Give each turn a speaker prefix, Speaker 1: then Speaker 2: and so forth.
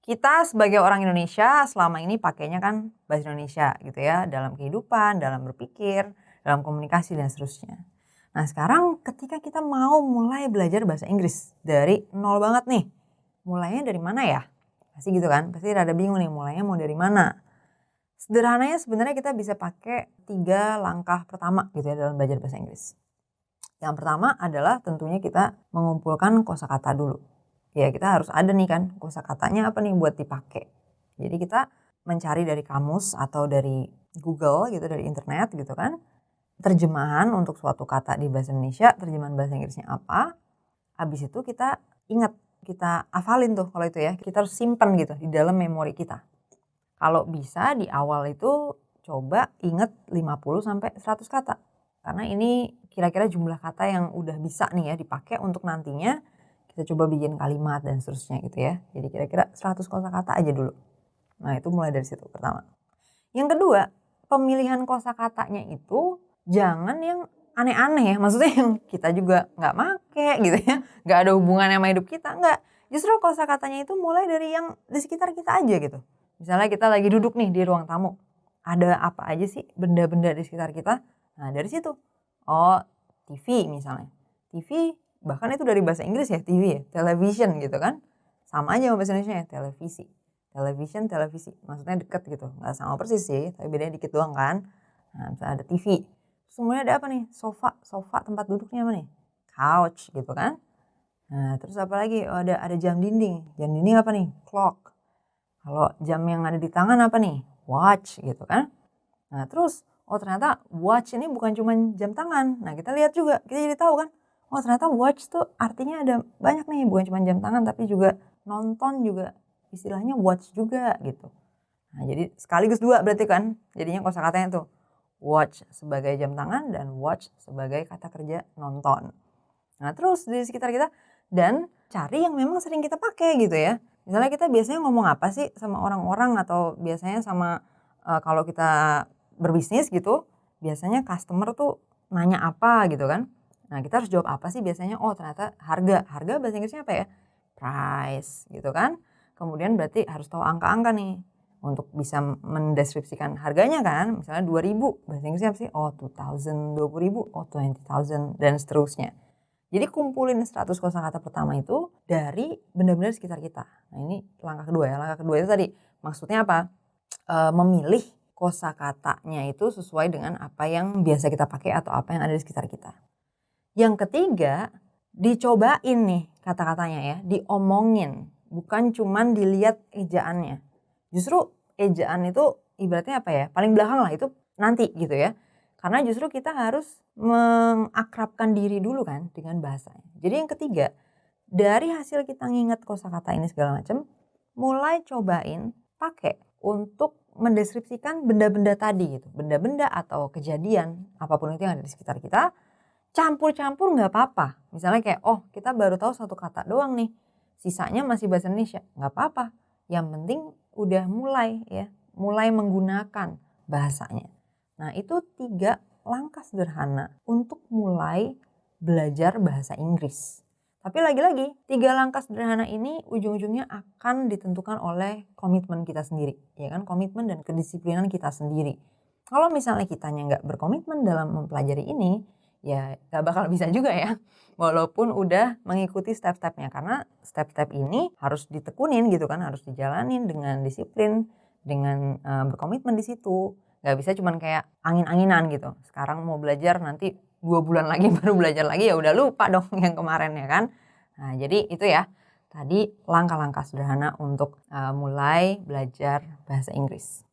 Speaker 1: Kita sebagai orang Indonesia selama ini pakainya kan bahasa Indonesia gitu ya, dalam kehidupan, dalam berpikir, dalam komunikasi dan seterusnya. Nah sekarang ketika kita mau mulai belajar bahasa Inggris dari nol banget nih, mulainya dari mana ya? Pasti gitu kan, pasti rada bingung nih mulainya mau dari mana. Sederhananya sebenarnya kita bisa pakai 3 langkah pertama gitu ya dalam belajar bahasa Inggris. Yang pertama adalah tentunya kita mengumpulkan kosakata dulu. Ya kita harus ada nih kan kosakatanya apa nih buat dipakai. Jadi kita mencari dari kamus atau dari Google gitu, dari internet gitu kan. Terjemahan untuk suatu kata di bahasa Indonesia, terjemahan bahasa Inggrisnya apa. Habis itu kita ingat, kita hafalin tuh kalau itu ya. Kita harus simpan gitu di dalam memori kita. Kalau bisa di awal itu coba ingat 50 sampai 100 kata. Karena ini kira-kira jumlah kata yang udah bisa nih ya dipakai untuk nantinya kita coba bikin kalimat dan seterusnya gitu ya. Jadi kira-kira 100 kosakata aja dulu. Nah itu mulai dari situ pertama. Yang kedua, pemilihan kosakatanya itu jangan yang aneh-aneh ya. Maksudnya yang kita juga nggak make gitu ya. Nggak ada hubungan sama hidup kita, nggak. Justru kosakatanya itu mulai dari yang di sekitar kita aja gitu. Misalnya kita lagi duduk nih di ruang tamu. Ada apa aja sih benda-benda di sekitar kita? Nah dari situ. Oh TV misalnya. TV bahkan itu dari bahasa Inggris ya TV ya. Television gitu kan. Sama aja sama bahasa Indonesia ya televisi. Television, televisi. Maksudnya deket gitu. Nggak sama persis sih. Tapi bedanya dikit doang kan. Nah misalnya ada TV. Terus kemudian ada apa nih? Sofa. Sofa tempat duduknya apa nih? Couch gitu kan. Nah terus apa lagi? Oh, ada jam dinding. Jam dinding apa nih? Clock. Kalau jam yang ada di tangan apa nih? Watch gitu kan. Nah terus, oh ternyata watch ini bukan cuma jam tangan. Nah kita lihat juga, kita jadi tahu kan. Oh ternyata watch tuh artinya ada banyak nih, bukan cuma jam tangan tapi juga nonton juga istilahnya watch juga gitu. Nah jadi sekaligus dua berarti kan, jadinya kosakatanya tuh watch sebagai jam tangan dan watch sebagai kata kerja nonton. Nah terus di sekitar kita dan cari yang memang sering kita pakai gitu ya. Misalnya kita biasanya ngomong apa sih sama orang-orang atau biasanya sama kalau kita berbisnis gitu, biasanya customer tuh nanya apa gitu kan. Nah kita harus jawab apa sih biasanya, oh ternyata harga. Harga bahasa Inggrisnya apa ya? Price gitu kan. Kemudian berarti harus tahu angka-angka nih. Untuk bisa mendeskripsikan harganya kan. Misalnya 2.000, bahasa Inggrisnya apa sih? Oh 2.000, 20.000, oh 20.000 dan seterusnya. Jadi kumpulin 100 kosakata pertama itu dari benda-benda di sekitar kita. Nah ini langkah kedua ya. Langkah kedua itu tadi maksudnya apa? Memilih kosakatanya itu sesuai dengan apa yang biasa kita pakai atau apa yang ada di sekitar kita. Yang ketiga, dicobain nih kata-katanya ya, diomongin. Bukan cuman dilihat ejaannya. Justru ejaan itu ibaratnya apa ya, paling belakang lah itu nanti gitu ya. Karena justru kita harus mengakrabkan diri dulu kan dengan bahasanya. Jadi yang ketiga, dari hasil kita nginget kosakata ini segala macam, mulai cobain pakai untuk mendeskripsikan benda-benda tadi gitu. Benda-benda atau kejadian, apapun itu yang ada di sekitar kita, campur-campur nggak apa-apa. Misalnya kayak, oh kita baru tahu satu kata doang nih, sisanya masih bahasa Indonesia, nggak apa-apa. Yang penting udah mulai ya, mulai menggunakan bahasanya. Nah itu 3 langkah sederhana untuk mulai belajar bahasa Inggris. Tapi lagi-lagi 3 langkah sederhana ini ujung-ujungnya akan ditentukan oleh komitmen kita sendiri. Ya kan, komitmen dan kedisiplinan kita sendiri. Kalau misalnya kitanya nggak berkomitmen dalam mempelajari ini, ya nggak bakal bisa juga ya. Walaupun udah mengikuti step-stepnya. Karena step-step ini harus ditekunin gitu kan, harus dijalanin dengan disiplin, dengan berkomitmen di situ. Nggak bisa cuman kayak angin-anginan gitu. Sekarang mau belajar nanti 2 bulan lagi baru belajar lagi ya udah lupa dong yang kemarin ya kan. Nah jadi itu ya tadi langkah-langkah sederhana untuk mulai belajar bahasa Inggris.